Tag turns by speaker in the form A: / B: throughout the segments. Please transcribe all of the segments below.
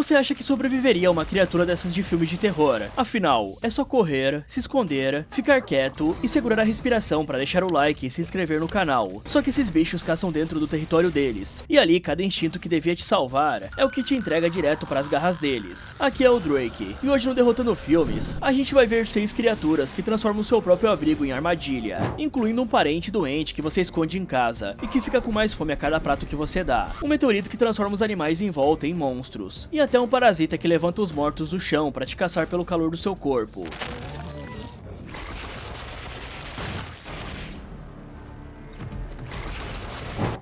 A: Você acha que sobreviveria a uma criatura dessas de filme de terror? Afinal, é só correr, se esconder, ficar quieto e segurar a respiração para deixar o like e se inscrever no canal. Só que esses bichos caçam dentro do território deles, e ali cada instinto que devia te salvar é o que te entrega direto para as garras deles. Aqui é o Drake, e hoje no Derrotando Filmes, a gente vai ver 6 criaturas que transformam seu próprio abrigo em armadilha, incluindo um parente doente que você esconde em casa e que fica com mais fome a cada prato que você dá, um meteorito que transforma os animais em volta em monstros, e até um parasita que levanta os mortos do chão para te caçar pelo calor do seu corpo.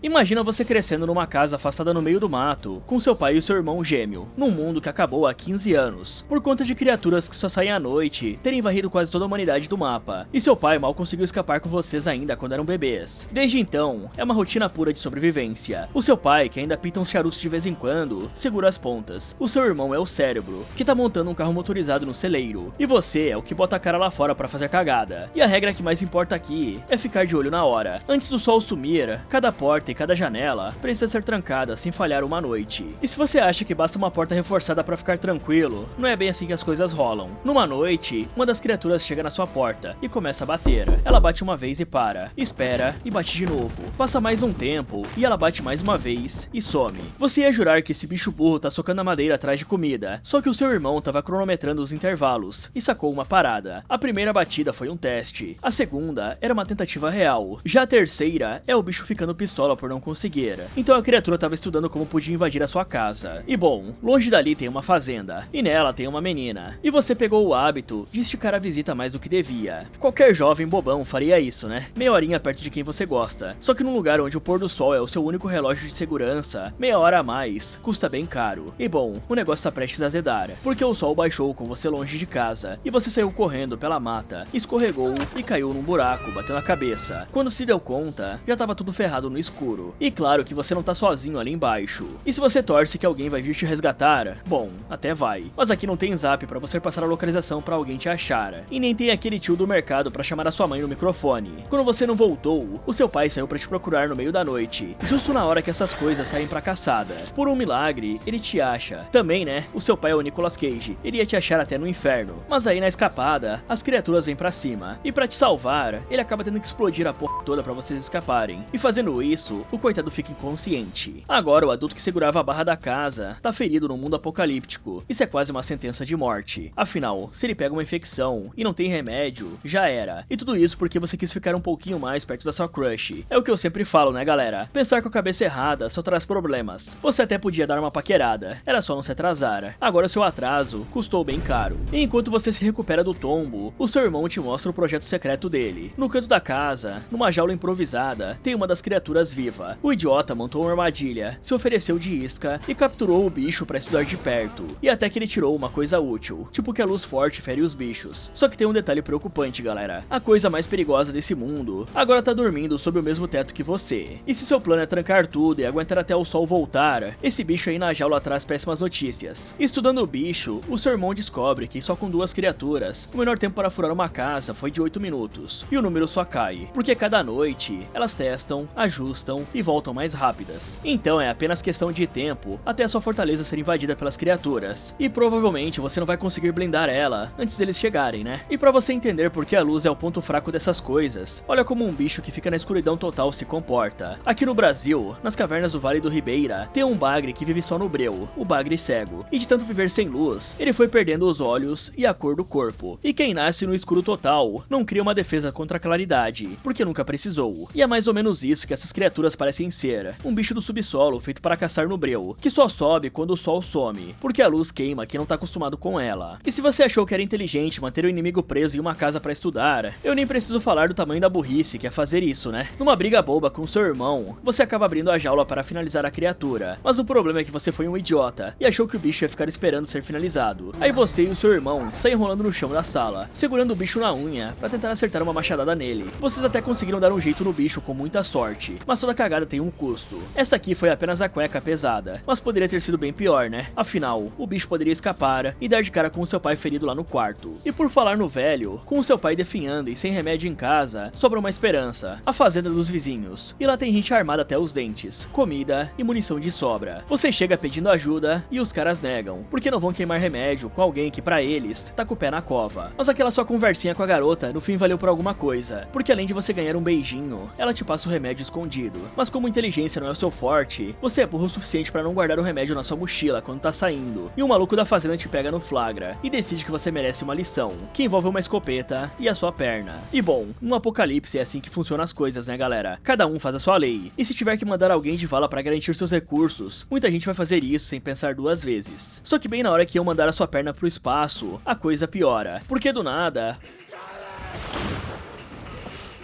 A: Imagina você crescendo numa casa afastada no meio do mato, com seu pai e seu irmão gêmeo, num mundo que acabou há 15 anos, por conta de criaturas que só saem à noite terem varrido quase toda a humanidade do mapa, e seu pai mal conseguiu escapar com vocês ainda quando eram bebês. Desde então, é uma rotina pura de sobrevivência. O seu pai, que ainda pinta uns charutos de vez em quando, segura as pontas. O seu irmão é o cérebro, que tá montando um carro motorizado no celeiro, e você é o que bota a cara lá fora pra fazer cagada. E a regra que mais importa aqui é ficar de olho na hora. Antes do sol sumir, cada porta e cada janela precisa ser trancada sem falhar uma noite. E se você acha que basta uma porta reforçada pra ficar tranquilo, não é bem assim que as coisas rolam. Numa noite, uma das criaturas chega na sua porta e começa a bater. Ela bate uma vez e para, espera e bate de novo. Passa mais um tempo e ela bate mais uma vez e some. Você ia jurar que esse bicho burro tá socando a madeira atrás de comida, só que o seu irmão tava cronometrando os intervalos e sacou uma parada. A primeira batida foi um teste, a segunda era uma tentativa real, já a terceira é o bicho ficando pistola por não conseguir. Então a criatura estava estudando como podia invadir a sua casa. E bom, longe dali tem uma fazenda, e nela tem uma menina. E você pegou o hábito de esticar a visita mais do que devia. Qualquer jovem bobão faria isso, né? Meia horinha perto de quem você gosta. Só que num lugar onde o pôr do sol é o seu único relógio de segurança, meia hora a mais custa bem caro. E bom, o negócio tá prestes a azedar, porque o sol baixou com você longe de casa, e você saiu correndo pela mata, escorregou e caiu num buraco, batendo a cabeça. Quando se deu conta, já tava tudo ferrado no escuro. E claro que você não tá sozinho ali embaixo. E se você torce que alguém vai vir te resgatar, bom, até vai. Mas aqui não tem zap pra você passar a localização pra alguém te achar. E nem tem aquele tio do mercado pra chamar a sua mãe no microfone. Quando você não voltou, o seu pai saiu pra te procurar no meio da noite, justo na hora que essas coisas saem pra caçada. Por um milagre, ele te acha. Também, né, o seu pai é o Nicolas Cage. Ele ia te achar até no inferno. Mas aí na escapada, as criaturas vêm pra cima. E pra te salvar, ele acaba tendo que explodir a porra toda pra vocês escaparem. E fazendo isso, o coitado fica inconsciente. Agora o adulto que segurava a barra da casa tá ferido no mundo apocalíptico. Isso é quase uma sentença de morte. Afinal, se ele pega uma infecção e não tem remédio, já era. E tudo isso porque você quis ficar um pouquinho mais perto da sua crush. É o que eu sempre falo, né, galera? Pensar com a cabeça errada só traz problemas. Você até podia dar uma paquerada, era só não se atrasar. Agora o seu atraso custou bem caro. E enquanto você se recupera do tombo, o seu irmão te mostra o projeto secreto dele. No canto da casa, numa jaula improvisada, tem uma das criaturas viva. O idiota montou uma armadilha, se ofereceu de isca e capturou o bicho pra estudar de perto. E até que ele tirou uma coisa útil, tipo que a luz forte fere os bichos. Só que tem um detalhe preocupante, galera. A coisa mais perigosa desse mundo agora tá dormindo sob o mesmo teto que você. E se seu plano é trancar tudo e aguentar até o sol voltar, esse bicho aí na jaula traz péssimas notícias. Estudando o bicho, o seu irmão descobre que só com 2 criaturas, o menor tempo para furar uma casa foi de 8 minutos. E o número só cai, porque cada noite elas testam, ajustam e voltam mais rápidas. Então é apenas questão de tempo até a sua fortaleza ser invadida pelas criaturas. E provavelmente você não vai conseguir blindar ela antes deles chegarem, né? E pra você entender por que a luz é o ponto fraco dessas coisas, olha como um bicho que fica na escuridão total se comporta. Aqui no Brasil, nas cavernas do Vale do Ribeira, tem um bagre que vive só no breu, o bagre cego. E de tanto viver sem luz, ele foi perdendo os olhos e a cor do corpo. E quem nasce no escuro total não cria uma defesa contra a claridade, porque nunca precisou. E é mais ou menos isso que essas criaturas parecem ser. Um bicho do subsolo feito para caçar no breu, que só sobe quando o sol some, porque a luz queima quem não tá acostumado com ela. E se você achou que era inteligente manter o inimigo preso em uma casa para estudar, eu nem preciso falar do tamanho da burrice que é fazer isso, né? Numa briga boba com seu irmão, você acaba abrindo a jaula para finalizar a criatura, mas o problema é que você foi um idiota e achou que o bicho ia ficar esperando ser finalizado. Aí você e o seu irmão saem rolando no chão da sala, segurando o bicho na unha para tentar acertar uma machadada nele. Vocês até conseguiram dar um jeito no bicho com muita sorte, mas toda cagada tem um custo. Essa aqui foi apenas a cueca pesada, mas poderia ter sido bem pior, né? Afinal, o bicho poderia escapar e dar de cara com seu pai ferido lá no quarto. E por falar no velho, com seu pai definhando e sem remédio em casa, sobra uma esperança: a fazenda dos vizinhos. E lá tem gente armada até os dentes, comida e munição de sobra. Você chega pedindo ajuda e os caras negam, porque não vão queimar remédio com alguém que pra eles tá com o pé na cova. Mas aquela sua conversinha com a garota no fim valeu por alguma coisa, porque além de você ganhar um beijinho, ela te passa o remédio escondido. Mas como inteligência não é o seu forte, você é burro o suficiente pra não guardar o remédio na sua mochila quando tá saindo, e o maluco da fazenda te pega no flagra e decide que você merece uma lição, que envolve uma escopeta e a sua perna. E bom, no apocalipse é assim que funcionam as coisas, né galera? Cada um faz a sua lei, e se tiver que mandar alguém de vala pra garantir seus recursos, muita gente vai fazer isso sem pensar duas vezes. Só que bem na hora que iam mandar a sua perna pro espaço, a coisa piora, porque do nada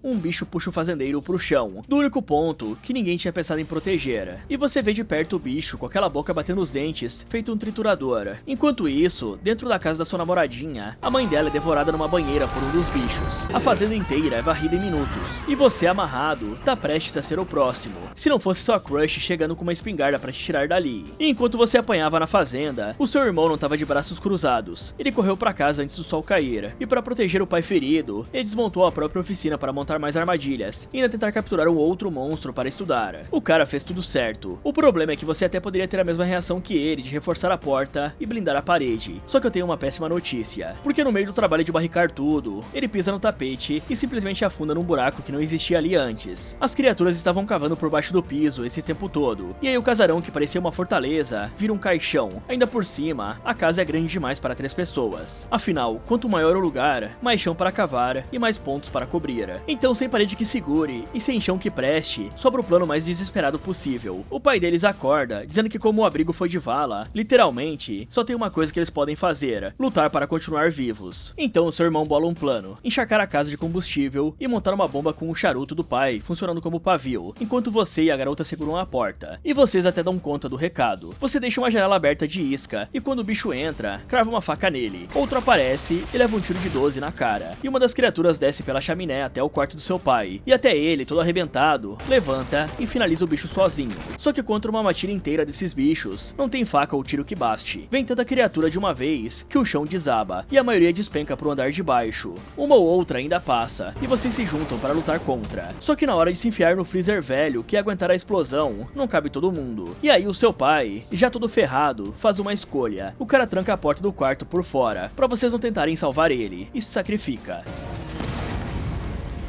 A: um bicho puxa o fazendeiro pro chão, do único ponto que ninguém tinha pensado em proteger. E você vê de perto o bicho com aquela boca batendo os dentes, feito um triturador. Enquanto isso, dentro da casa da sua namoradinha, a mãe dela é devorada numa banheira por um dos bichos. A fazenda inteira é varrida em minutos, e você, amarrado, tá prestes a ser o próximo. Se não fosse sua crush chegando com uma espingarda pra te tirar dali. E enquanto você apanhava na fazenda, o seu irmão não tava de braços cruzados. Ele correu pra casa antes do sol cair, e pra proteger o pai ferido, ele desmontou a própria oficina para montar mais armadilhas e ainda tentar capturar um outro monstro para estudar. O cara fez tudo certo. O problema é que você até poderia ter a mesma reação que ele de reforçar a porta e blindar a parede. Só que eu tenho uma péssima notícia, porque no meio do trabalho de barricar tudo, ele pisa no tapete e simplesmente afunda num buraco que não existia ali antes. As criaturas estavam cavando por baixo do piso esse tempo todo, e aí o casarão, que parecia uma fortaleza, vira um caixão. Ainda por cima, a casa é grande demais para 3 pessoas. Afinal, quanto maior o lugar, mais chão para cavar e mais pontos para cobrir. Então, sem parede que segure e sem chão que preste, sobra o plano mais desesperado possível. O pai deles acorda, dizendo que como o abrigo foi de vala, literalmente, só tem uma coisa que eles podem fazer: lutar para continuar vivos. Então o seu irmão bola um plano: encharcar a casa de combustível e montar uma bomba com o charuto do pai, funcionando como pavio, enquanto você e a garota seguram a porta. E vocês até dão conta do recado. Você deixa uma janela aberta de isca, e quando o bicho entra, crava uma faca nele. Outro aparece e leva um tiro de 12 na cara. E uma das criaturas desce pela chaminé até o quarto do seu pai, e até ele, todo arrebentado, levanta e finaliza o bicho sozinho. Só que contra uma matilha inteira desses bichos, não tem faca ou tiro que baste. Vem tanta criatura de uma vez que o chão desaba, e a maioria despenca pro andar de baixo. Uma ou outra ainda passa, e vocês se juntam para lutar contra. Só que na hora de se enfiar no freezer velho que aguentar a explosão, não cabe todo mundo. E aí o seu pai, já todo ferrado, faz uma escolha. O cara tranca a porta do quarto por fora, pra vocês não tentarem salvar ele, e se sacrifica.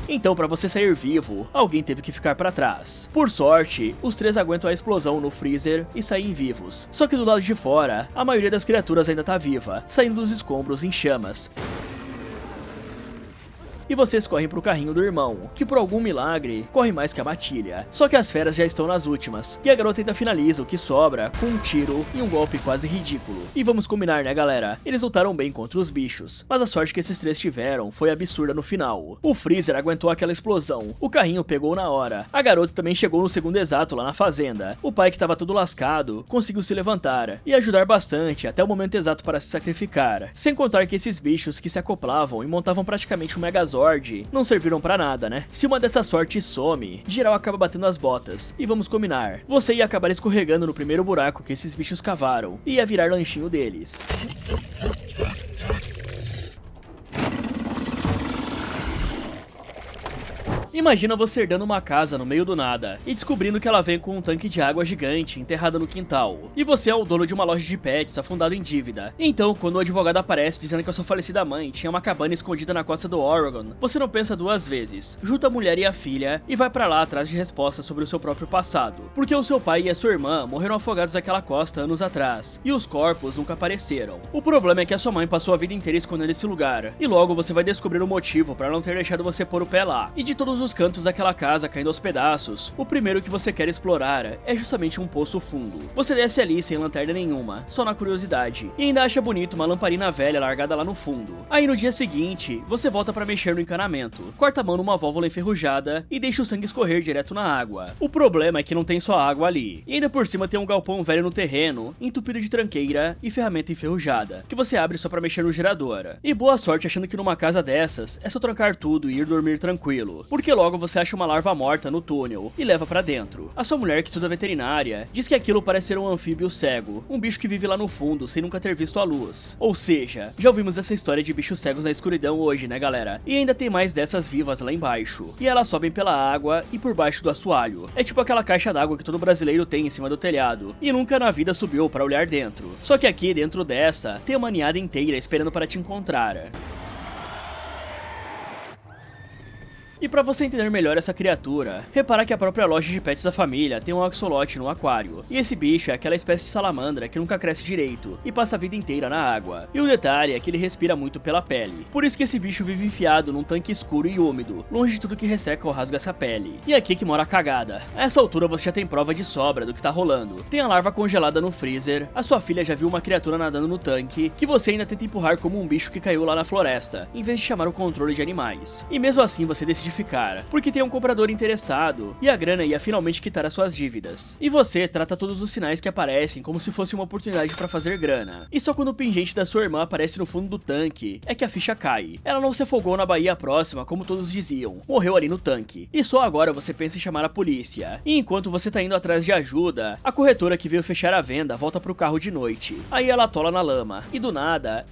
A: Então, pra você sair vivo, alguém teve que ficar pra trás. Por sorte, os 3 aguentam a explosão no freezer e saem vivos. Só que do lado de fora, a maioria das criaturas ainda tá viva, saindo dos escombros em chamas. E vocês correm pro carrinho do irmão, que por algum milagre, corre mais que a matilha. Só que as feras já estão nas últimas, e a garota ainda finaliza o que sobra com um tiro e um golpe quase ridículo. E vamos combinar, né galera? Eles lutaram bem contra os bichos, mas a sorte que esses 3 tiveram foi absurda no final. O freezer aguentou aquela explosão, o carrinho pegou na hora, a garota também chegou no segundo exato lá na fazenda. O pai, que tava todo lascado, conseguiu se levantar e ajudar bastante até o momento exato para se sacrificar. Sem contar que esses bichos que se acoplavam e montavam praticamente um megazord não serviram pra nada, né? Se uma dessas sortes some, geral acaba batendo as botas. E vamos combinar, você ia acabar escorregando no primeiro buraco que esses bichos cavaram, e ia virar lanchinho deles. Imagina você herdando uma casa no meio do nada e descobrindo que ela vem com um tanque de água gigante enterrado no quintal. E você é o dono de uma loja de pets afundado em dívida. Então, quando o advogado aparece dizendo que a sua falecida mãe tinha uma cabana escondida na costa do Oregon, você não pensa 2 vezes. Junta a mulher e a filha e vai pra lá atrás de respostas sobre o seu próprio passado. Porque o seu pai e a sua irmã morreram afogados naquela costa anos atrás, e os corpos nunca apareceram. O problema é que a sua mãe passou a vida inteira escondendo esse lugar, e logo você vai descobrir o motivo para não ter deixado você pôr o pé lá. E de todos os cantos daquela casa caindo aos pedaços, o primeiro que você quer explorar é justamente um poço fundo. Você desce ali sem lanterna nenhuma, só na curiosidade, e ainda acha bonito uma lamparina velha largada lá no fundo. Aí no dia seguinte, você volta pra mexer no encanamento, corta a mão numa válvula enferrujada e deixa o sangue escorrer direto na água. O problema é que não tem só água ali, e ainda por cima tem um galpão velho no terreno, entupido de tranqueira e ferramenta enferrujada, que você abre só pra mexer no gerador. E boa sorte achando que numa casa dessas é só trancar tudo e ir dormir tranquilo, porque logo você acha uma larva morta no túnel e leva pra dentro. A sua mulher, que estuda veterinária, diz que aquilo parece ser um anfíbio cego, um bicho que vive lá no fundo sem nunca ter visto a luz. Ou seja, já ouvimos essa história de bichos cegos na escuridão hoje, né galera? E ainda tem mais dessas vivas lá embaixo. E elas sobem pela água e por baixo do assoalho. É tipo aquela caixa d'água que todo brasileiro tem em cima do telhado e nunca na vida subiu pra olhar dentro. Só que aqui dentro dessa tem uma ninhada inteira esperando para te encontrar. E pra você entender melhor essa criatura, repara que a própria loja de pets da família tem um axolote no aquário. E esse bicho é aquela espécie de salamandra que nunca cresce direito e passa a vida inteira na água. E o detalhe é que ele respira muito pela pele. Por isso que esse bicho vive enfiado num tanque escuro e úmido, longe de tudo que resseca ou rasga essa pele. E aqui que mora a cagada. A essa altura você já tem prova de sobra do que tá rolando. Tem a larva congelada no freezer, a sua filha já viu uma criatura nadando no tanque, que você ainda tenta empurrar como um bicho que caiu lá na floresta, em vez de chamar o controle de animais. E mesmo assim você decide ficar, porque tem um comprador interessado e a grana ia finalmente quitar as suas dívidas. E você trata todos os sinais que aparecem como se fosse uma oportunidade pra fazer grana. E só quando o pingente da sua irmã aparece no fundo do tanque é que a ficha cai. Ela não se afogou na baía próxima como todos diziam, morreu ali no tanque. E só agora você pensa em chamar a polícia. E enquanto você tá indo atrás de ajuda, a corretora que veio fechar a venda volta pro carro de noite. Aí ela atola na lama e do nada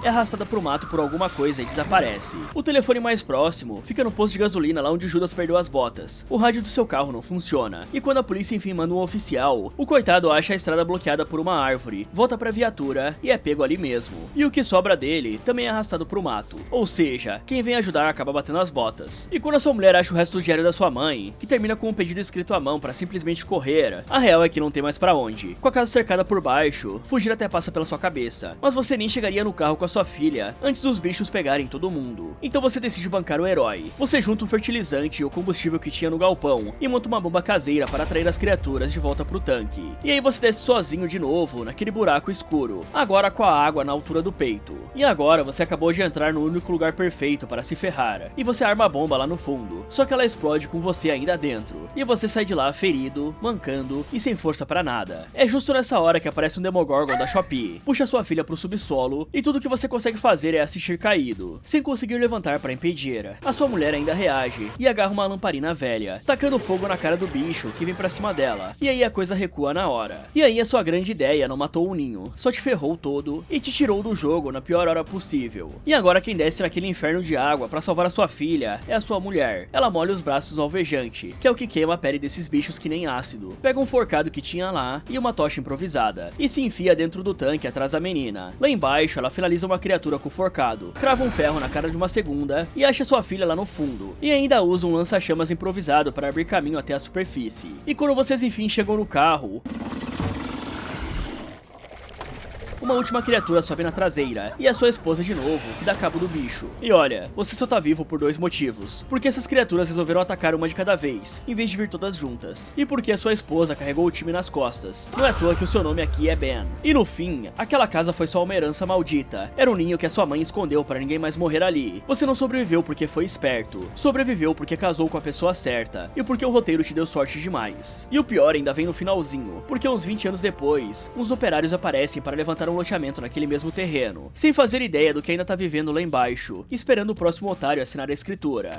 A: é arrastada pro mato por alguma coisa e desaparece. O telefone mais próximo fica no posto de gasolina lá onde Judas perdeu as botas. O rádio do seu carro não funciona. E quando a polícia enfim manda um oficial, o coitado acha a estrada bloqueada por uma árvore, volta pra viatura e é pego ali mesmo. E o que sobra dele também é arrastado pro mato. Ou seja, quem vem ajudar acaba batendo as botas. E quando a sua mulher acha o resto do diário da sua mãe, que termina com um pedido escrito à mão pra simplesmente correr, a real é que não tem mais pra onde. Com a casa cercada por baixo, fugir até passa pela sua cabeça. Mas você nem chegaria no carro com a sua filha antes dos bichos pegarem todo mundo. Então você decide bancar o herói. Você junta o fertilizante e o combustível que tinha no galpão e monta uma bomba caseira para atrair as criaturas de volta pro tanque. E aí você desce sozinho de novo naquele buraco escuro, agora com a água na altura do peito. E agora você acabou de entrar no único lugar perfeito para se ferrar. E você arma a bomba lá no fundo, só que ela explode com você ainda dentro. E você sai de lá ferido, mancando e sem força pra nada. É justo nessa hora que aparece um Demogorgon da Shopee, puxa sua filha pro subsolo e tudo que você consegue fazer é assistir caído, sem conseguir levantar para impedir. A sua mulher ainda reage e agarra uma lamparina velha, tacando fogo na cara do bicho que vem pra cima dela. E aí a coisa recua na hora. E aí a sua grande ideia não matou o ninho, só te ferrou todo e te tirou do jogo na pior hora possível. E agora quem desce naquele inferno de água pra salvar a sua filha é a sua mulher. Ela molha os braços no alvejante, que é o que queima a pele desses bichos que nem ácido. Pega um forcado que tinha lá e uma tocha improvisada e se enfia dentro do tanque atrás da menina. Lá embaixo ela finaliza uma criatura com o forcado, crava um ferro na cara de uma segunda e acha sua filha lá no fundo. E ainda usa um lança-chamas improvisado para abrir caminho até a superfície. E quando vocês enfim chegam no carro, uma última criatura sobe na traseira, e é sua esposa de novo, que dá cabo do bicho. E olha, você só tá vivo por dois motivos. Porque essas criaturas resolveram atacar uma de cada vez, em vez de vir todas juntas. E porque a sua esposa carregou o time nas costas. Não é à toa que o seu nome aqui é Ben. E no fim, aquela casa foi só uma herança maldita. Era um ninho que a sua mãe escondeu para ninguém mais morrer ali. Você não sobreviveu porque foi esperto. Sobreviveu porque casou com a pessoa certa. E porque o roteiro te deu sorte demais. E o pior ainda vem no finalzinho. Porque uns 20 anos depois, uns operários aparecem para levantar um loteamento naquele mesmo terreno, sem fazer ideia do que ainda tá vivendo lá embaixo, esperando o próximo otário assinar a escritura.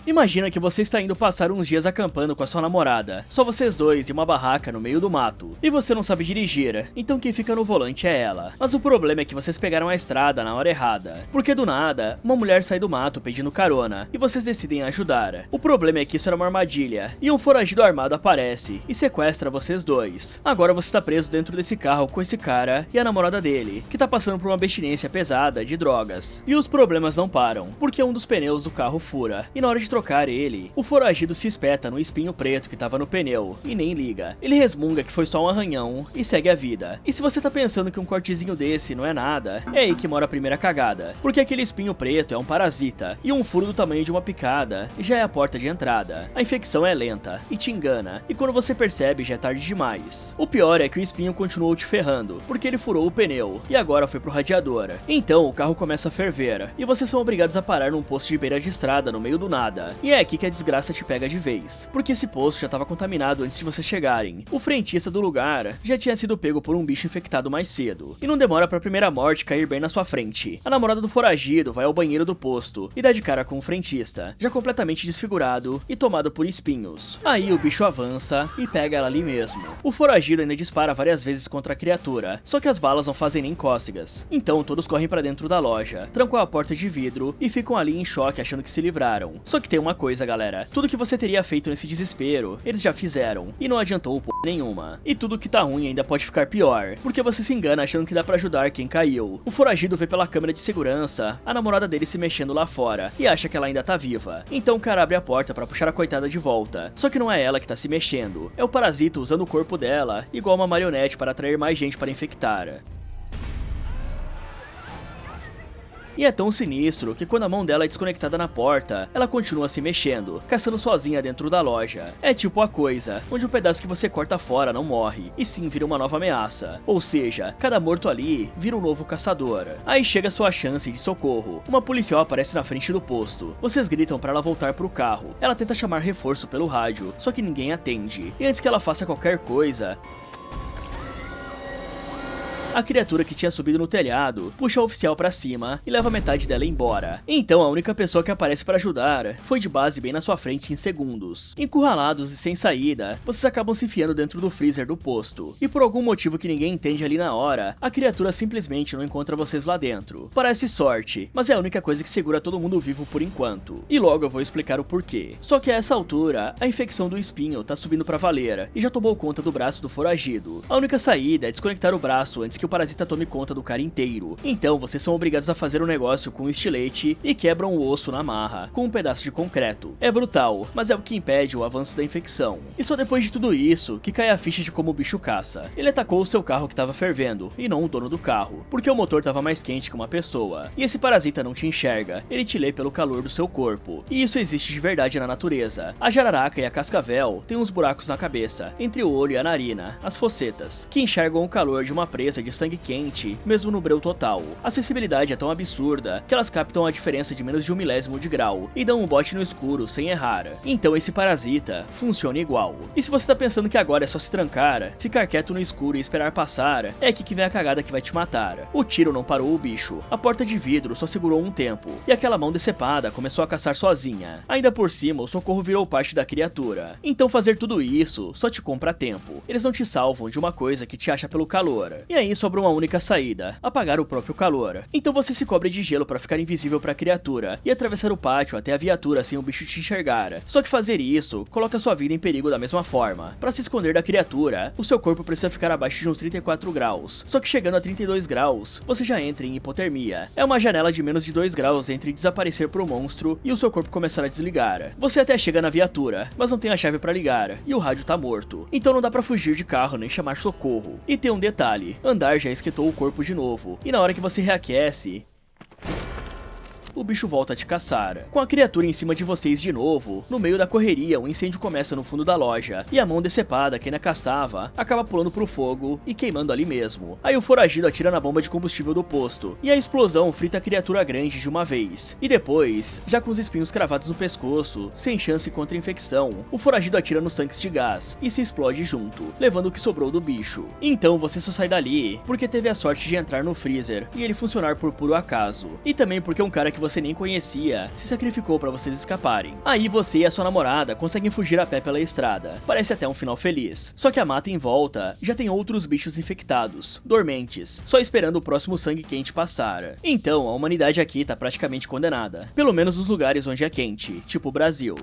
A: Imagina que você está indo passar uns dias acampando com a sua namorada, só vocês dois e uma barraca no meio do mato. E você não sabe dirigir, então quem fica no volante é ela. Mas o problema é que vocês pegaram a estrada na hora errada. Porque do nada, uma mulher sai do mato pedindo carona, e vocês decidem ajudar. O problema é que isso era uma armadilha, e um foragido armado aparece e sequestra vocês dois. Agora você está preso dentro desse carro com esse cara e a namorada dele, que tá passando por uma abstinência pesada de drogas. E os problemas não param, porque um dos pneus do carro fura, e na hora de trocar ele, o foragido se espeta no espinho preto que tava no pneu e nem liga. Ele resmunga que foi só um arranhão e segue a vida. E se você tá pensando que um cortezinho desse não é nada, é aí que mora a primeira cagada. Porque aquele espinho preto é um parasita e um furo do tamanho de uma picada já é a porta de entrada. A infecção é lenta e te engana, e quando você percebe já é tarde demais. O pior é que o espinho continuou te ferrando, porque ele furou o pneu e agora foi pro radiador. Então o carro começa a ferver e vocês são obrigados a parar num posto de beira de estrada no meio do nada. volta. E é aqui que a desgraça te pega de vez, porque esse posto já estava contaminado antes de vocês chegarem. O frentista do lugar já tinha sido pego por um bicho infectado mais cedo, e não demora pra primeira morte cair bem na sua frente. A namorada do foragido vai ao banheiro do posto e dá de cara com o frentista, já completamente desfigurado e tomado por espinhos. Aí o bicho avança e pega ela ali mesmo. O foragido ainda dispara várias vezes contra a criatura, só que as balas não fazem nem cócegas. Então todos correm pra dentro da loja, trancam a porta de vidro e ficam ali em choque achando que se livraram. Só que tem uma coisa, galera, tudo que você teria feito nesse desespero, eles já fizeram, e não adiantou nenhuma. E tudo que tá ruim ainda pode ficar pior, porque você se engana achando que dá pra ajudar quem caiu. O foragido vê pela câmera de segurança a namorada dele se mexendo lá fora e acha que ela ainda tá viva. Então o cara abre a porta pra puxar a coitada de volta. Só que não é ela que tá se mexendo, é o parasita usando o corpo dela igual uma marionete para atrair mais gente para infectar. E é tão sinistro que quando a mão dela é desconectada na porta, ela continua se mexendo, caçando sozinha dentro da loja. É tipo a coisa, onde o pedaço que você corta fora não morre, e sim vira uma nova ameaça. Ou seja, cada morto ali vira um novo caçador. Aí chega a sua chance de socorro. Uma policial aparece na frente do posto. Vocês gritam para ela voltar pro carro. Ela tenta chamar reforço pelo rádio, só que ninguém atende. E antes que ela faça qualquer coisa, a criatura que tinha subido no telhado puxa a oficial pra cima e leva metade dela embora. Então a única pessoa que aparece para ajudar foi de base bem na sua frente em segundos. Encurralados e sem saída, vocês acabam se enfiando dentro do freezer do posto. E por algum motivo que ninguém entende ali na hora, a criatura simplesmente não encontra vocês lá dentro. Parece sorte, mas é a única coisa que segura todo mundo vivo por enquanto. E logo eu vou explicar o porquê. Só que a essa altura, a infecção do espinho tá subindo pra valer e já tomou conta do braço do foragido. A única saída é desconectar o braço antes que o parasita tome conta do cara inteiro. Então vocês são obrigados a fazer um negócio com um estilete e quebram o osso na marra, com um pedaço de concreto. É brutal, mas é o que impede o avanço da infecção. E só depois de tudo isso, que cai a ficha de como o bicho caça. Ele atacou o seu carro que tava fervendo, e não o dono do carro, porque o motor tava mais quente que uma pessoa. E esse parasita não te enxerga, ele te lê pelo calor do seu corpo. E isso existe de verdade na natureza. A jararaca e a cascavel têm uns buracos na cabeça, entre o olho e a narina, as fossetas, que enxergam o calor de uma presa de sangue quente, mesmo no breu total. A sensibilidade é tão absurda que elas captam a diferença de menos de 1 milésimo de grau e dão um bote no escuro sem errar. Então esse parasita funciona igual. E se você tá pensando que agora é só se trancar, ficar quieto no escuro e esperar passar, é aqui que vem a cagada que vai te matar. O tiro não parou o bicho, a porta de vidro só segurou um tempo, e aquela mão decepada começou a caçar sozinha. Ainda por cima, o socorro virou parte da criatura. Então fazer tudo isso só te compra tempo. Eles não te salvam de uma coisa que te acha pelo calor. E aí sobra uma única saída, apagar o próprio calor. Então você se cobre de gelo para ficar invisível para a criatura e atravessar o pátio até a viatura sem o bicho te enxergar. Só que fazer isso coloca sua vida em perigo da mesma forma. Para se esconder da criatura, o seu corpo precisa ficar abaixo de uns 34 graus. Só que chegando a 32 graus, você já entra em hipotermia. É uma janela de menos de 2 graus entre desaparecer pro monstro e o seu corpo começar a desligar. Você até chega na viatura, mas não tem a chave para ligar e o rádio tá morto. Então não dá para fugir de carro nem chamar socorro. E tem um detalhe, andar já esquentou o corpo de novo, e na hora que você reaquece, o bicho volta a te caçar. Com a criatura em cima de vocês de novo, no meio da correria, um incêndio começa no fundo da loja, e a mão decepada que ainda caçava acaba pulando pro fogo e queimando ali mesmo. Aí o foragido atira na bomba de combustível do posto, e a explosão frita a criatura grande de uma vez. E depois, já com os espinhos cravados no pescoço, sem chance contra a infecção, o foragido atira nos tanques de gás e se explode junto, levando o que sobrou do bicho. Então você só sai dali porque teve a sorte de entrar no freezer e ele funcionar por puro acaso. E também porque um cara que você nem conhecia se sacrificou para vocês escaparem. Aí você e a sua namorada conseguem fugir a pé pela estrada. Parece até um final feliz. Só que a mata em volta já tem outros bichos infectados, dormentes, só esperando o próximo sangue quente passar. Então a humanidade aqui tá praticamente condenada. Pelo menos nos lugares onde é quente, tipo o Brasil.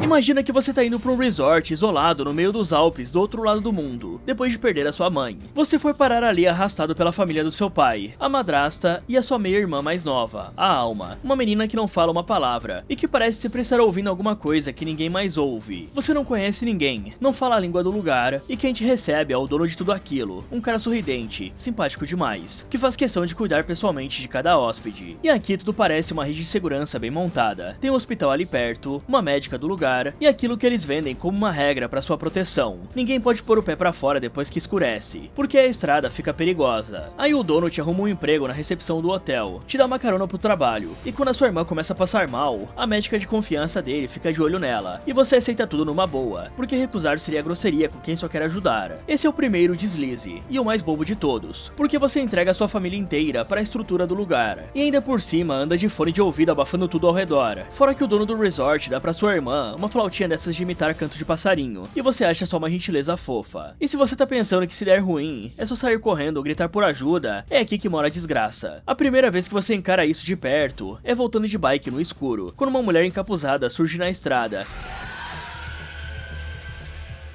A: Imagina que você tá indo pra um resort isolado no meio dos Alpes do outro lado do mundo, depois de perder a sua mãe. Você foi parar ali arrastado pela família do seu pai, a madrasta e a sua meia-irmã mais nova, a Alma, uma menina que não fala uma palavra e que parece sempre estar ouvindo alguma coisa que ninguém mais ouve. Você não conhece ninguém, não fala a língua do lugar e quem te recebe é o dono de tudo aquilo, um cara sorridente, simpático demais, que faz questão de cuidar pessoalmente de cada hóspede. E aqui tudo parece uma rede de segurança bem montada. Tem um hospital ali perto, uma médica do lugar lugar e aquilo que eles vendem como uma regra para sua proteção. Ninguém pode pôr o pé para fora depois que escurece, porque a estrada fica perigosa. Aí o dono te arruma um emprego na recepção do hotel, te dá uma carona pro trabalho, e quando a sua irmã começa a passar mal, a médica de confiança dele fica de olho nela, e você aceita tudo numa boa, porque recusar seria grosseria com quem só quer ajudar. Esse é o primeiro deslize, e o mais bobo de todos, porque você entrega a sua família inteira para a estrutura do lugar, e ainda por cima anda de fone de ouvido abafando tudo ao redor. Fora que o dono do resort dá pra sua irmã uma flautinha dessas de imitar canto de passarinho, e você acha só uma gentileza fofa. E se você tá pensando que se der ruim, é só sair correndo ou gritar por ajuda, é aqui que mora a desgraça. A primeira vez que você encara isso de perto é voltando de bike no escuro, quando uma mulher encapuzada surge na estrada.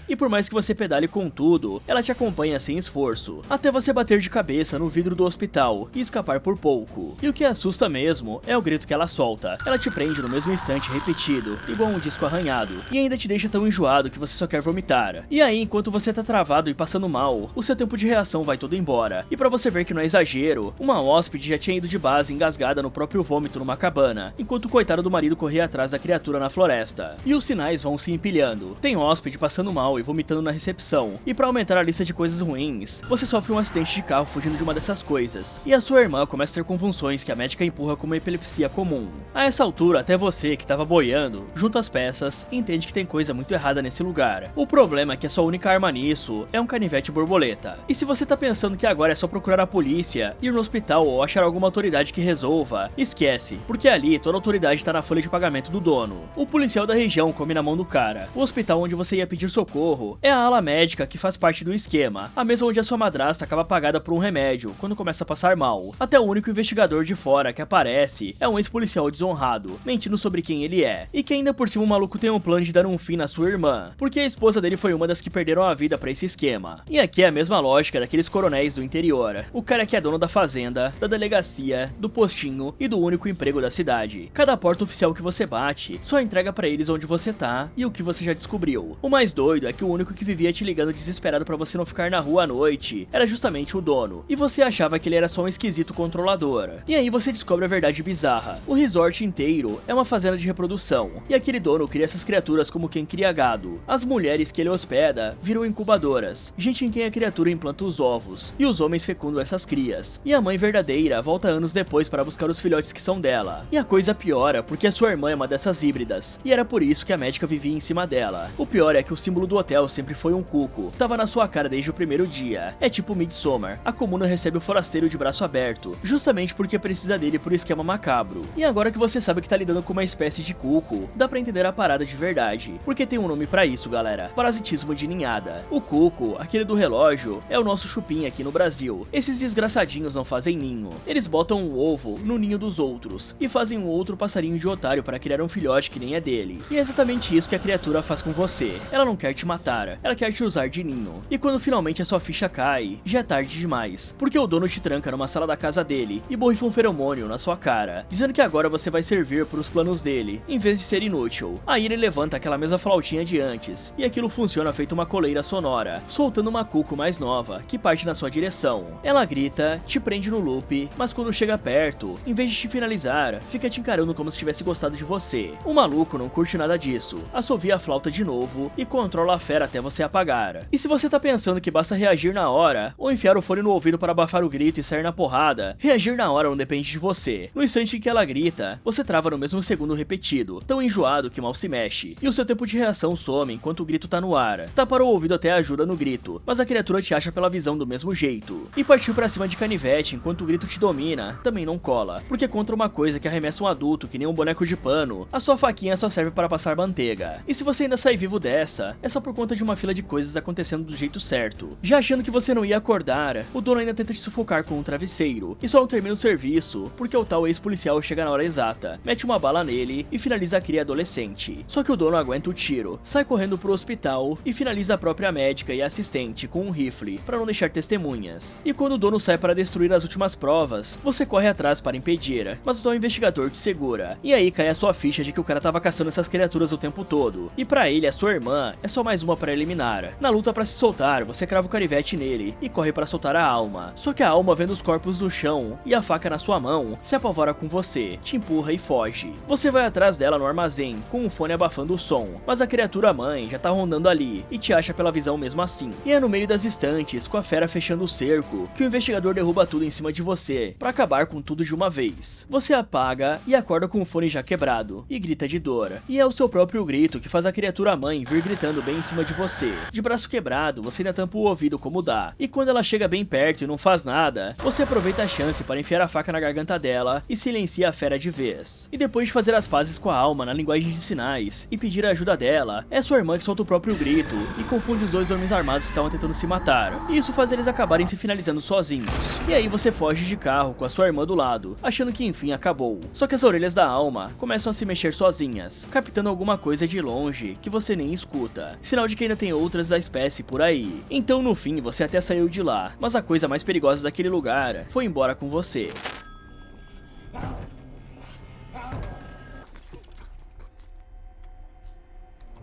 A: E por mais que você pedale com tudo, ela te acompanha sem esforço, até você bater de cabeça no vidro do hospital e escapar por pouco. E o que assusta mesmo é o grito que ela solta. Ela te prende no mesmo instante repetido, igual um disco arranhado, e ainda te deixa tão enjoado que você só quer vomitar. E aí, enquanto você tá travado e passando mal, o seu tempo de reação vai todo embora. E pra você ver que não é exagero, uma hóspede já tinha ido de base engasgada no próprio vômito numa cabana, enquanto o coitado do marido corria atrás da criatura na floresta. E os sinais vão se empilhando. Tem hóspede passando mal e vomitando na recepção, e pra aumentar a lista de coisas ruins, você sofre um acidente de carro fugindo de uma dessas coisas, e a sua irmã começa a ter convulsões que a médica empurra como uma epilepsia comum. A essa altura, até você, que tava boiando, junta as peças e entende que tem coisa muito errada nesse lugar. O problema é que a sua única arma nisso é um canivete borboleta. E se você tá pensando que agora é só procurar a polícia, ir no hospital ou achar alguma autoridade que resolva, esquece, porque ali toda a autoridade tá na folha de pagamento do dono. O policial da região come na mão do cara. O hospital onde você ia pedir socorro é a ala médica que faz parte do esquema, a mesma onde a sua madrasta acaba pagada por um remédio quando começa a passar mal. Até o único investigador de fora que aparece é um ex-policial desonrado, mentindo sobre quem ele é, e que ainda por cima o maluco tem um plano de dar um fim na sua irmã, porque a esposa dele foi uma das que perderam a vida pra esse esquema. E aqui é a mesma lógica daqueles coronéis do interior, o cara que é dono da fazenda, da delegacia, do postinho e do único emprego da cidade. Cada porta oficial que você bate só entrega pra eles onde você tá e o que você já descobriu. O mais doido é que o único que vivia te ligando desesperado pra você não ficar na rua à noite era justamente o dono, e você achava que ele era só um esquisito controlador. E aí você descobre a verdade bizarra: o resort inteiro é uma fazenda de reprodução, e aquele dono cria essas criaturas como quem cria gado. As mulheres que ele hospeda viram incubadoras, gente em quem a criatura implanta os ovos, e os homens fecundam essas crias, e a mãe verdadeira volta anos depois para buscar os filhotes que são dela. E a coisa piora porque a sua irmã é uma dessas híbridas, e era por isso que a médica vivia em cima dela. O pior é que o símbolo do hotel sempre foi um cuco, tava na sua cara desde o primeiro dia. É tipo Midsommar, a comuna recebe o forasteiro de braço aberto, justamente porque precisa dele por esquema macabro. E agora que você sabe que tá lidando com uma espécie de cuco, dá pra entender a parada de verdade, porque tem um nome pra isso, galera: parasitismo de ninhada. O cuco, aquele do relógio, é o nosso chupim aqui no Brasil. Esses desgraçadinhos não fazem ninho, eles botam um ovo no ninho dos outros, e fazem um outro passarinho de otário para criar um filhote que nem é dele. E é exatamente isso que a criatura faz com você. Ela não quer te matar, ela quer te usar de ninho. E quando finalmente a sua ficha cai, já é tarde demais, porque o dono te tranca numa sala da casa dele e borrifa um feromônio na sua cara, dizendo que agora você vai servir pros planos dele, em vez de ser inútil. Aí ele levanta aquela mesma flautinha de antes, e aquilo funciona feito uma coleira sonora, soltando uma cuco mais nova, que parte na sua direção. Ela grita, te prende no loop, mas quando chega perto, em vez de te finalizar, fica te encarando como se tivesse gostado de você. O maluco não curte nada disso, assovia a flauta de novo e controla a fera até você apagar. E se você tá pensando que basta reagir na hora, ou enfiar o fone no ouvido para abafar o grito e sair na porrada, reagir na hora não depende de você. No instante em que ela grita, você trava no mesmo segundo repetido, tão enjoado que mal se mexe, e o seu tempo de reação some enquanto o grito tá no ar. Tapar o ouvido até ajuda no grito, mas a criatura te acha pela visão do mesmo jeito. E partir pra cima de canivete enquanto o grito te domina, também não cola, porque contra uma coisa que arremessa um adulto que nem um boneco de pano, a sua faquinha só serve para passar manteiga. E se você ainda sair vivo dessa, é só por conta de uma fila de coisas acontecendo do jeito certo. Já achando que você não ia acordar, o dono ainda tenta te sufocar com um travesseiro, e só não termina o serviço, porque o tal ex-policial chega na hora exata, mete uma bala nele e finaliza a cria adolescente. Só que o dono aguenta o tiro, sai correndo pro hospital e finaliza a própria médica e assistente com um rifle, para não deixar testemunhas. E quando o dono sai para destruir as últimas provas, você corre atrás para impedir, mas o tal investigador te segura. E aí cai a sua ficha de que o cara tava caçando essas criaturas o tempo todo, e pra ele a sua irmã é só mais mais uma para eliminar. Na luta para se soltar, você crava o canivete nele e corre para soltar a alma. Só que a alma, vendo os corpos no chão e a faca na sua mão, se apavora com você, te empurra e foge. Você vai atrás dela no armazém, com um fone abafando o som, mas a criatura mãe já tá rondando ali e te acha pela visão mesmo assim. E é no meio das estantes, com a fera fechando o cerco, que o investigador derruba tudo em cima de você, para acabar com tudo de uma vez. Você apaga e acorda com o fone já quebrado, e grita de dor. E é o seu próprio grito que faz a criatura mãe vir gritando bem em cima de você. De braço quebrado, você ainda tampa o ouvido como dá, e quando ela chega bem perto e não faz nada, você aproveita a chance para enfiar a faca na garganta dela e silencia a fera de vez. E depois de fazer as pazes com a alma na linguagem de sinais e pedir a ajuda dela, é sua irmã que solta o próprio grito e confunde os dois homens armados que estavam tentando se matar. E isso faz eles acabarem se finalizando sozinhos. E aí você foge de carro com a sua irmã do lado, achando que enfim acabou. Só que as orelhas da alma começam a se mexer sozinhas, captando alguma coisa de longe que você nem escuta. Sinal de que ainda tem outras da espécie por aí. Então no fim você até saiu de lá, mas a coisa mais perigosa daquele lugar foi embora com você.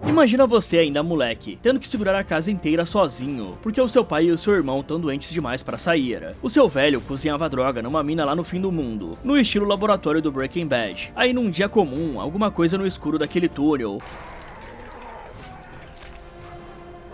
A: Imagina você ainda moleque, tendo que segurar a casa inteira sozinho, porque o seu pai e o seu irmão estão doentes demais para sair. O seu velho cozinhava droga numa mina lá no fim do mundo, no estilo laboratório do Breaking Bad. Aí num dia comum, alguma coisa no escuro daquele túnel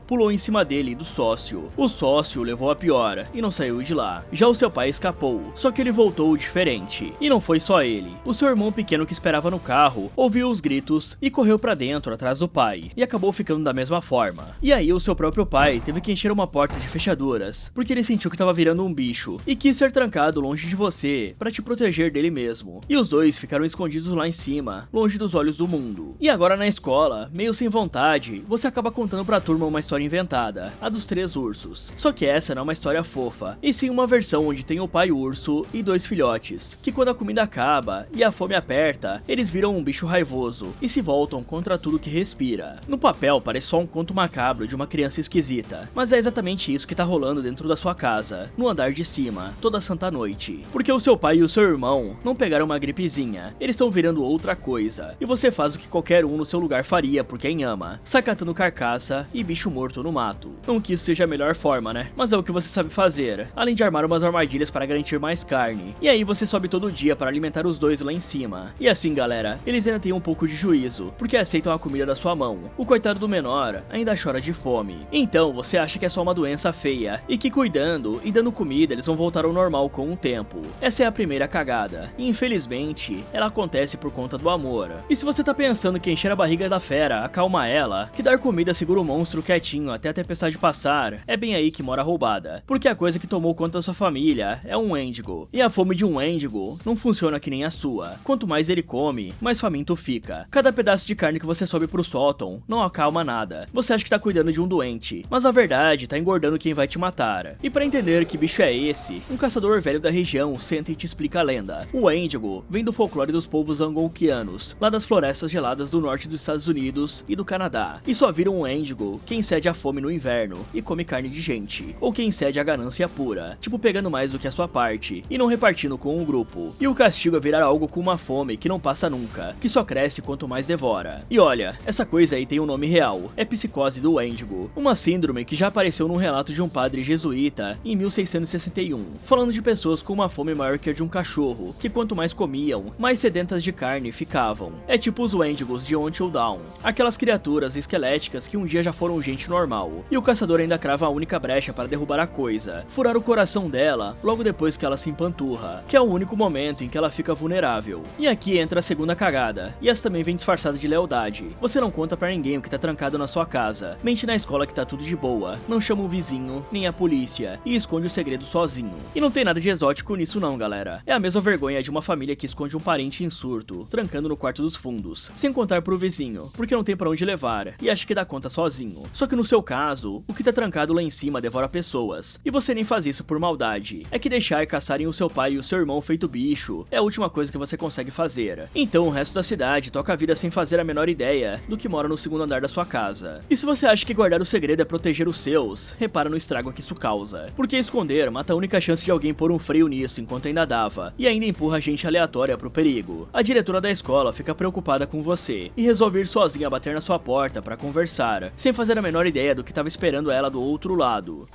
A: pulou em cima dele e do sócio. O sócio o levou a pior e não saiu de lá. Já o seu pai escapou, só que ele voltou diferente. E não foi só ele. O seu irmão pequeno que esperava no carro ouviu os gritos e correu pra dentro atrás do pai, e acabou ficando da mesma forma. E aí o seu próprio pai teve que encher uma porta de fechaduras, porque ele sentiu que tava virando um bicho e quis ser trancado longe de você pra te proteger dele mesmo. E os dois ficaram escondidos lá em cima, longe dos olhos do mundo. E agora na escola, meio sem vontade, você acaba contando pra turma uma história inventada, a dos 3 ursos. Só que essa não é uma história fofa, e sim uma versão onde tem o pai urso e 2 filhotes, que quando a comida acaba e a fome aperta, eles viram um bicho raivoso e se voltam contra tudo que respira. No papel parece só um conto macabro de uma criança esquisita, mas é exatamente isso que tá rolando dentro da sua casa, no andar de cima, toda santa noite. Porque o seu pai e o seu irmão não pegaram uma gripezinha, eles estão virando outra coisa, e você faz o que qualquer um no seu lugar faria por quem ama, sacatando carcaça e bicho morto no mato. Não que isso seja a melhor forma, né? Mas é o que você sabe fazer, além de armar umas armadilhas para garantir mais carne. E aí você sobe todo dia para alimentar os dois lá em cima. E assim, galera, eles ainda têm um pouco de juízo, porque aceitam a comida da sua mão. O coitado do menor ainda chora de fome. Então você acha que é só uma doença feia, e que cuidando e dando comida eles vão voltar ao normal com o tempo. Essa é a primeira cagada. E infelizmente, ela acontece por conta do amor. E se você tá pensando que encher a barriga da fera acalma ela, que dar comida segura o monstro quietinho até a tempestade passar, é bem aí que mora a roubada. Porque a coisa que tomou conta da sua família é um Wendigo. E a fome de um Wendigo não funciona que nem a sua. Quanto mais ele come, mais faminto fica. Cada pedaço de carne que você sobe pro sótão não acalma nada. Você acha que tá cuidando de um doente, mas na verdade tá engordando quem vai te matar. E pra entender que bicho é esse, um caçador velho da região senta e te explica a lenda. O Wendigo vem do folclore dos povos algonquianos, lá das florestas geladas do norte dos Estados Unidos e do Canadá. E só vira um Wendigo quem cede a fome no inverno e come carne de gente, ou quem cede a ganância pura, tipo pegando mais do que a sua parte e não repartindo com o grupo. E o castigo é virar algo com uma fome que não passa nunca, que só cresce quanto mais devora. E olha, essa coisa aí tem um nome real, é psicose do Wendigo, uma síndrome que já apareceu num relato de um padre jesuíta em 1661, falando de pessoas com uma fome maior que a de um cachorro, que quanto mais comiam, mais sedentas de carne ficavam. É tipo os Wendigos de Until Dawn, aquelas criaturas esqueléticas que um dia já foram gente normal. E o caçador ainda crava a única brecha para derrubar a coisa, furar o coração dela logo depois que ela se empanturra, que é o único momento em que ela fica vulnerável. E aqui entra a segunda cagada, e essa também vem disfarçada de lealdade. Você não conta pra ninguém o que tá trancado na sua casa, mente na escola que tá tudo de boa, não chama o vizinho, nem a polícia, e esconde o segredo sozinho. E não tem nada de exótico nisso não, galera. É a mesma vergonha de uma família que esconde um parente em surto, trancando no quarto dos fundos, sem contar pro vizinho, porque não tem pra onde levar, e acha que dá conta sozinho. Só que no seu caso, o que tá trancado lá em cima devora pessoas, e você nem faz isso por maldade. É que deixar caçarem o seu pai e o seu irmão feito bicho é a última coisa que você consegue fazer. Então o resto da cidade toca a vida sem fazer a menor ideia do que mora no segundo andar da sua casa. E se você acha que guardar o segredo é proteger os seus, repara no estrago que isso causa. Porque esconder mata a única chance de alguém pôr um freio nisso enquanto ainda dava, e ainda empurra gente aleatória pro perigo. A diretora da escola fica preocupada com você, e resolve ir sozinha bater na sua porta pra conversar, sem fazer a menor ideia do que estava esperando ela do outro lado.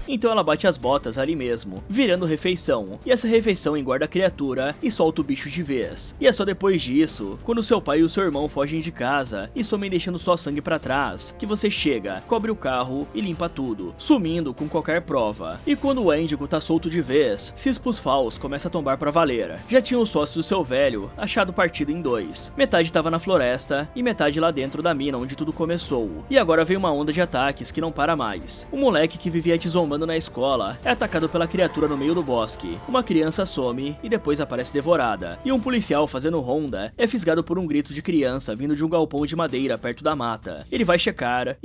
A: Então ela bate as botas ali mesmo, virando refeição, e essa refeição engorda a criatura e solta o bicho de vez. E é só depois disso, quando seu pai e o seu irmão fogem de casa e somem deixando só sangue pra trás, que você chega, cobre o carro e limpa tudo, sumindo com qualquer prova. E quando o Wendigo tá solto de vez, Cispus Falls começa a tombar pra valer. Já tinha os sócios do seu velho achado partido em dois. Metade tava na floresta e metade lá dentro da mina onde tudo começou. E agora vem uma onda de ataques que não para mais. O moleque que vivia te zombando na escola é atacado pela criatura no meio do bosque. Uma criança some e depois aparece devorada. E um policial fazendo ronda é fisgado por um grito de criança vindo de um galpão de madeira perto da mata. Ele vai checar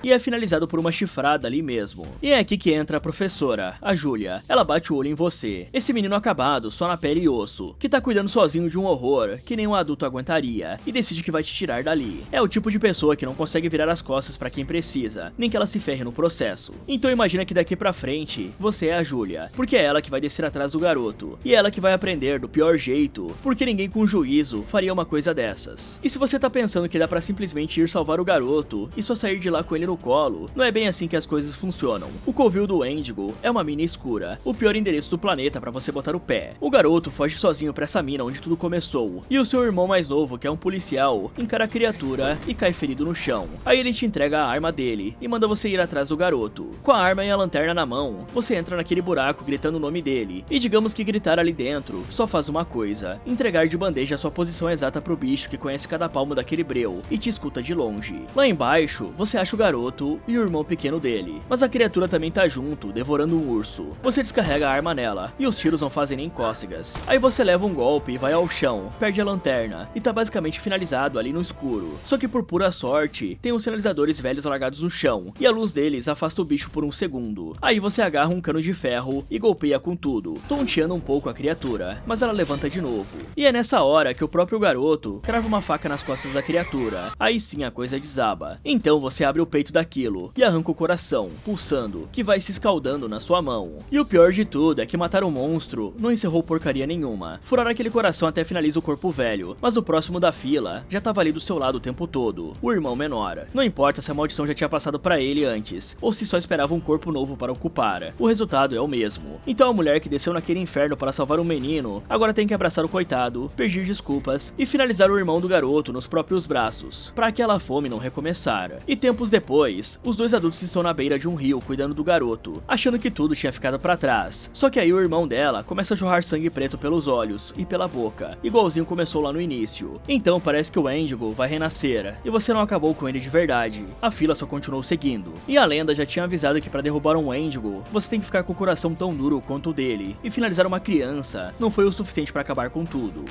A: e é finalizado por uma chifrada ali mesmo. E é aqui que entra a professora, a Júlia. Ela bate o olho em você, esse menino acabado só na pele e osso, que tá cuidando sozinho de um horror que nem um adulto aguentaria, e decide que vai te tirar dali. É o tipo de pessoa que não consegue virar as costas pra quem precisa, nem que ela se ferre no processo. Então imagina que daqui pra frente, você é a Júlia, porque é ela que vai descer atrás do garoto, e é ela que vai aprender do pior jeito, porque ninguém com juízo faria uma coisa dessas. E se você tá pensando que dá pra simplesmente ir salvar o garoto e só sair de lá com ele no colo, não é bem assim que as coisas funcionam. O covil do Wendigo é uma mina escura, o pior endereço do planeta pra você botar o pé. O garoto foge sozinho pra essa mina onde tudo começou, e o seu irmão mais novo, que é um policial, encara a criatura e cai ferido no chão. Aí ele te entrega a arma dele e manda você ir atrás do garoto. Com a arma e a lanterna na mão, você entra naquele buraco gritando o nome dele, e digamos que gritar ali dentro só faz uma coisa: entregar de bandeja a sua posição exata pro bicho que conhece cada palmo daquele breu e te escuta de longe. Lá embaixo, você acha o garoto e o irmão pequeno dele, mas a criatura também tá junto, devorando um urso. Você descarrega a arma nela, e os tiros não fazem nem cócegas. Aí você leva um golpe e vai ao chão, perde a lanterna, e tá basicamente finalizado ali no escuro. Só que por pura sorte, tem uns sinalizadores velhos largados no chão, e a luz deles afasta o bicho por um segundo. Aí você agarra um cano de ferro e golpeia com tudo, tonteando um pouco a criatura, mas ela levanta de novo. E é nessa hora que o próprio garoto crava uma faca nas costas da criatura. Aí sim a coisa desaba. Então você abre o peito daquilo e arranca o coração, pulsando, que vai se escaldando na sua mão. E o pior de tudo é que matar o monstro não encerrou porcaria nenhuma. Furar aquele coração até finaliza o corpo velho, mas o próximo da fila já tava ali do seu lado o tempo todo, o irmão menor. Não importa se a maldição já tinha passado pra ele antes, ou se só esperava um corpo novo para ocupar, o resultado é o mesmo. Então a mulher que desceu naquele inferno para salvar o menino, agora tem que abraçar o coitado, pedir desculpas e finalizar o irmão do garoto nos próprios braços, pra aquela fome não recomeçar. E tempos depois, os dois adultos estão na beira de um rio cuidando do garoto, achando que tudo tinha ficado pra trás. Só que aí o irmão dela começa a jorrar sangue preto pelos olhos e pela boca, igualzinho começou lá no início. Então parece que o Wendigo vai renascer, e você não acabou com ele de verdade. A fila só continuou seguindo. E a lenda já tinha avisado que pra derrubar um Wendigo, você tem que ficar com o coração tão duro quanto o dele, e finalizar uma criança não foi o suficiente pra acabar com tudo.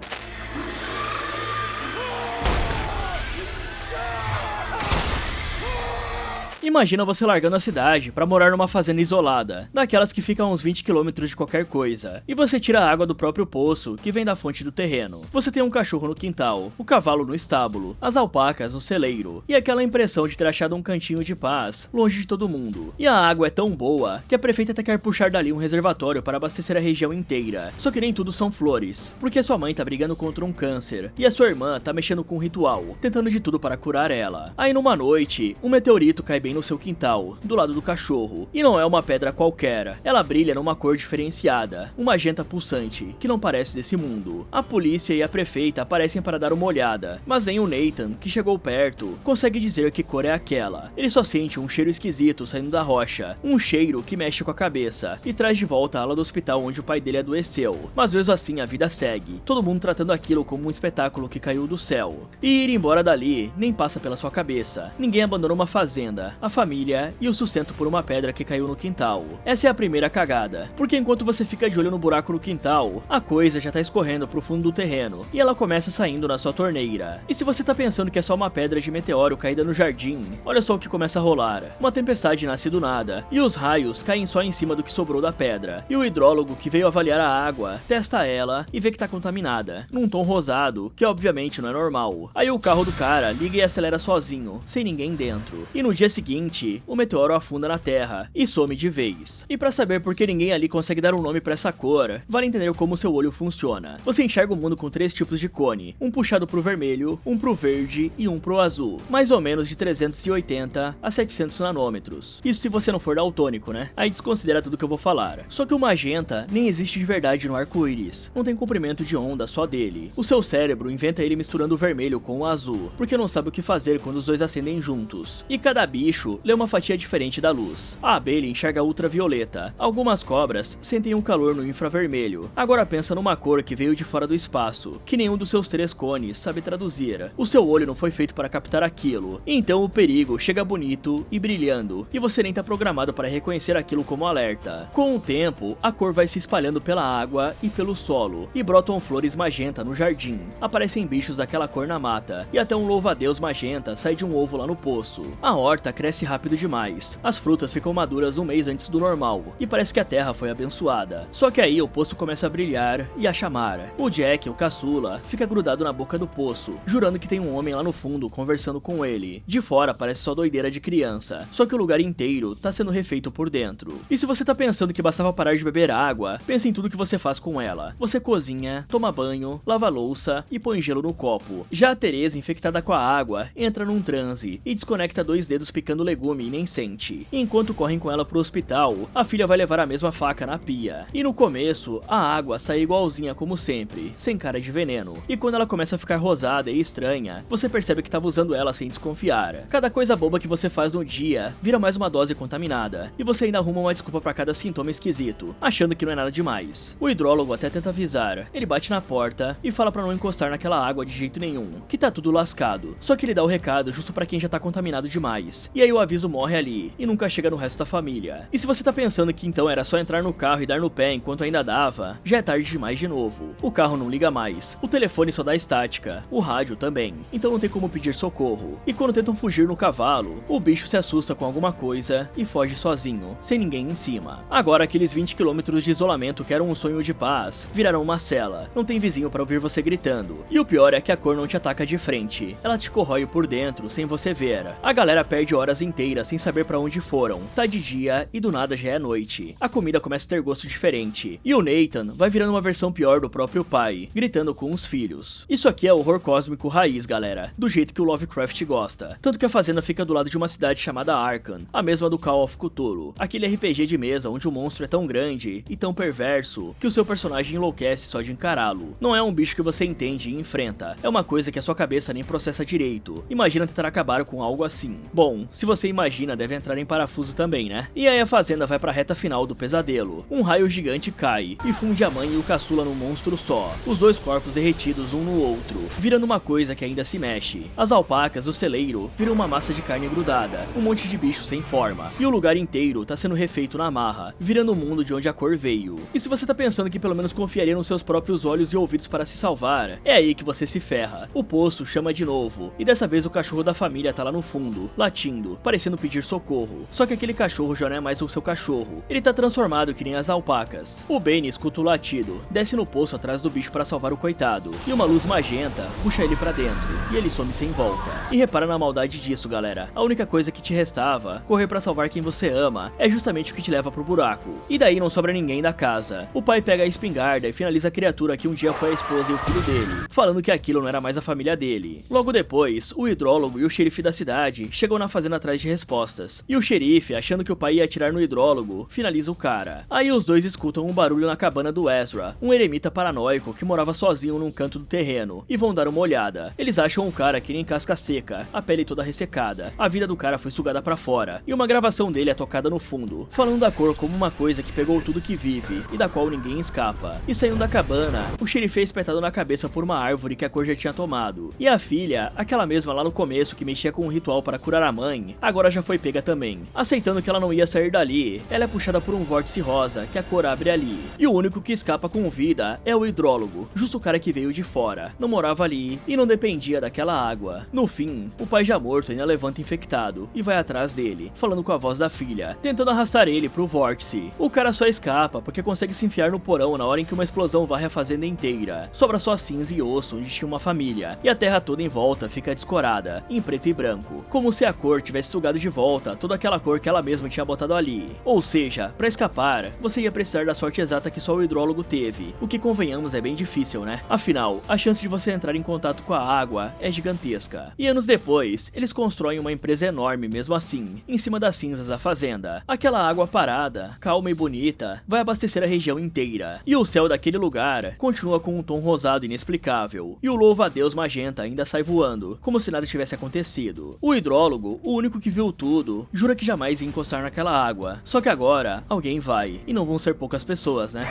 A: Imagina você largando a cidade pra morar numa fazenda isolada, daquelas que ficam a uns 20 km de qualquer coisa, e você tira a água do próprio poço que vem da fonte do terreno. Você tem um cachorro no quintal, o cavalo no estábulo, as alpacas no celeiro, e aquela impressão de ter achado um cantinho de paz, longe de todo mundo. E a água é tão boa que a prefeita até quer puxar dali um reservatório para abastecer a região inteira. Só que nem tudo são flores, porque sua mãe tá brigando contra um câncer, e a sua irmã tá mexendo com um ritual, tentando de tudo para curar ela. Aí numa noite, um meteorito cai bem no seu quintal, do lado do cachorro, e não é uma pedra qualquer, ela brilha numa cor diferenciada, um magenta pulsante, que não parece desse mundo. A polícia e a prefeita aparecem para dar uma olhada, mas nem o Nathan, que chegou perto, consegue dizer que cor é aquela. Ele só sente um cheiro esquisito saindo da rocha, um cheiro que mexe com a cabeça, e traz de volta a ala do hospital onde o pai dele adoeceu. Mas mesmo assim a vida segue, todo mundo tratando aquilo como um espetáculo que caiu do céu. E ir embora dali nem passa pela sua cabeça. Ninguém abandona uma fazenda, a família e o sustento por uma pedra que caiu no quintal. Essa é a primeira cagada, porque enquanto você fica de olho no buraco no quintal, a coisa já tá escorrendo pro fundo do terreno, e ela começa saindo na sua torneira. E se você tá pensando que é só uma pedra de meteoro caída no jardim, olha só o que começa a rolar. Uma tempestade nasce do nada, e os raios caem só em cima do que sobrou da pedra. E o hidrólogo que veio avaliar a água, testa ela e vê que tá contaminada, num tom rosado, que obviamente não é normal. Aí o carro do cara liga e acelera sozinho, sem ninguém dentro. E no dia seguinte, seguinte, o meteoro afunda na Terra e some de vez. E pra saber por que ninguém ali consegue dar um nome pra essa cor, vale entender como seu olho funciona. Você enxerga o mundo com 3 tipos de cone, um puxado pro vermelho, um pro verde e um pro azul, mais ou menos de 380 a 700 nanômetros. Isso se você não for daltônico, né? Aí desconsidera tudo que eu vou falar. Só que o magenta nem existe de verdade no arco-íris, não tem comprimento de onda só dele. O seu cérebro inventa ele misturando o vermelho com o azul, porque não sabe o que fazer quando os dois acendem juntos. E cada bicho lê uma fatia diferente da luz. A abelha enxerga ultravioleta, algumas cobras sentem um calor no infravermelho. Agora pensa numa cor que veio de fora do espaço, que nenhum dos seus 3 cones sabe traduzir. O seu olho não foi feito para captar aquilo, então o perigo chega bonito e brilhando, e você nem tá programado para reconhecer aquilo como alerta. Com o tempo, a cor vai se espalhando pela água e pelo solo, e brotam flores magenta no jardim. Aparecem bichos daquela cor na mata, e até um louva-a-Deus magenta sai de um ovo lá no poço. A horta cresce rápido demais, as frutas ficam maduras um mês antes do normal, e parece que a terra foi abençoada. Só que aí o poço começa a brilhar e a chamar. O Jack, o caçula, fica grudado na boca do poço, jurando que tem um homem lá no fundo conversando com ele. De fora parece só doideira de criança, só que o lugar inteiro tá sendo refeito por dentro. E se você tá pensando que bastava parar de beber água, pense em tudo que você faz com ela. Você cozinha, toma banho, lava a louça e põe gelo no copo. Já a Teresa, infectada com a água, entra num transe e desconecta 2 dedos picando legume e nem sente. Enquanto correm com ela pro hospital, a filha vai levar a mesma faca na pia. E no começo, a água sai igualzinha como sempre, sem cara de veneno. E quando ela começa a ficar rosada e estranha, você percebe que tava usando ela sem desconfiar. Cada coisa boba que você faz no dia vira mais uma dose contaminada, e você ainda arruma uma desculpa pra cada sintoma esquisito, achando que não é nada demais. O hidrólogo até tenta avisar, ele bate na porta e fala pra não encostar naquela água de jeito nenhum, que tá tudo lascado. Só que ele dá o recado justo pra quem já tá contaminado demais, e aí o aviso morre ali, e nunca chega no resto da família. E se você tá pensando que então era só entrar no carro e dar no pé enquanto ainda dava, já é tarde demais de novo. O carro não liga mais, o telefone só dá estática, o rádio também, então não tem como pedir socorro. E quando tentam fugir no cavalo, o bicho se assusta com alguma coisa e foge sozinho, sem ninguém em cima. Agora aqueles 20 km de isolamento que eram um sonho de paz, viraram uma cela, não tem vizinho pra ouvir você gritando. E o pior é que a cor não te ataca de frente, ela te corrói por dentro sem você ver. A galera perde horas inteiras sem saber pra onde foram, tá de dia e do nada já é noite. A comida começa a ter gosto diferente, e o Nathan vai virando uma versão pior do próprio pai, gritando com os filhos. Isso aqui é horror cósmico raiz, galera, do jeito que o Lovecraft gosta. Tanto que a fazenda fica do lado de uma cidade chamada Arkham, a mesma do Call of Cthulhu, aquele RPG de mesa onde o monstro é tão grande e tão perverso que o seu personagem enlouquece só de encará-lo. Não é um bicho que você entende e enfrenta, é uma coisa que a sua cabeça nem processa direito. Imagina tentar acabar com algo assim. Bom, se você imagina, deve entrar em parafuso também, né? E aí a fazenda vai pra reta final do pesadelo. Um raio gigante cai e funde a mãe e o caçula num monstro só, os 2 corpos derretidos um no outro, virando uma coisa que ainda se mexe. As alpacas do celeiro viram uma massa de carne grudada, um monte de bicho sem forma, e o lugar inteiro tá sendo refeito na marra, virando o mundo de onde a cor veio. E se você tá pensando que pelo menos confiaria nos seus próprios olhos e ouvidos para se salvar, é aí que você se ferra. O poço chama de novo, e dessa vez o cachorro da família tá lá no fundo, latindo, parecendo pedir socorro. Só que aquele cachorro já não é mais o seu cachorro, ele tá transformado que nem as alpacas. O Benny escuta o latido, desce no poço atrás do bicho para salvar o coitado, e uma luz magenta puxa ele pra dentro, e ele some sem volta. E repara na maldade disso, galera. A única coisa que te restava, correr pra salvar quem você ama, é justamente o que te leva pro buraco. E daí não sobra ninguém da casa. O pai pega a espingarda e finaliza a criatura que um dia foi a esposa e o filho dele, falando que aquilo não era mais a família dele. Logo depois, o hidrólogo e o xerife da cidade chegam na fazenda atrás de respostas, e o xerife, achando que o pai ia atirar no hidrólogo, finaliza o cara. Aí os dois escutam um barulho na cabana do Ezra, um eremita paranoico que morava sozinho num canto do terreno, e vão dar uma olhada. Eles acham um cara que nem casca seca, a pele toda ressecada, a vida do cara foi sugada pra fora, e uma gravação dele é tocada no fundo, falando da cor como uma coisa que pegou tudo que vive, e da qual ninguém escapa. E saindo da cabana, o xerife é espetado na cabeça por uma árvore que a cor já tinha tomado, e a filha, aquela mesma lá no começo que mexia com um ritual para curar a mãe, agora já foi pega também. Aceitando que ela não ia sair dali, ela é puxada por um vórtice rosa que a cor abre ali, e o único que escapa com vida é o hidrólogo, justo o cara que veio de fora, não morava ali e não dependia daquela água. No fim, o pai já morto ainda levanta infectado e vai atrás dele, falando com a voz da filha, tentando arrastar ele pro vórtice. O cara só escapa porque consegue se enfiar no porão na hora em que uma explosão varre a fazenda inteira. Sobra só cinza e osso onde tinha uma família, e a terra toda em volta fica descorada, em preto e branco, como se a cor tivesse tivesse sugado de volta toda aquela cor que ela mesma tinha botado ali. Ou seja, para escapar, você ia precisar da sorte exata que só o hidrólogo teve, o que convenhamos é bem difícil, né? Afinal, a chance de você entrar em contato com a água é gigantesca. E anos depois, eles constroem uma empresa enorme mesmo assim, em cima das cinzas da fazenda. Aquela água parada, calma e bonita, vai abastecer a região inteira. E o céu daquele lugar continua com um tom rosado inexplicável. E o louva-a-Deus magenta ainda sai voando, como se nada tivesse acontecido. O hidrólogo, o único que viu tudo, jura que jamais ia encostar naquela água. Só que agora, alguém vai. E não vão ser poucas pessoas, né?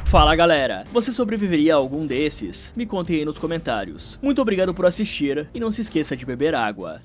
A: Fala galera, você sobreviveria a algum desses? Me contem aí nos comentários. Muito obrigado por assistir e não se esqueça de beber água.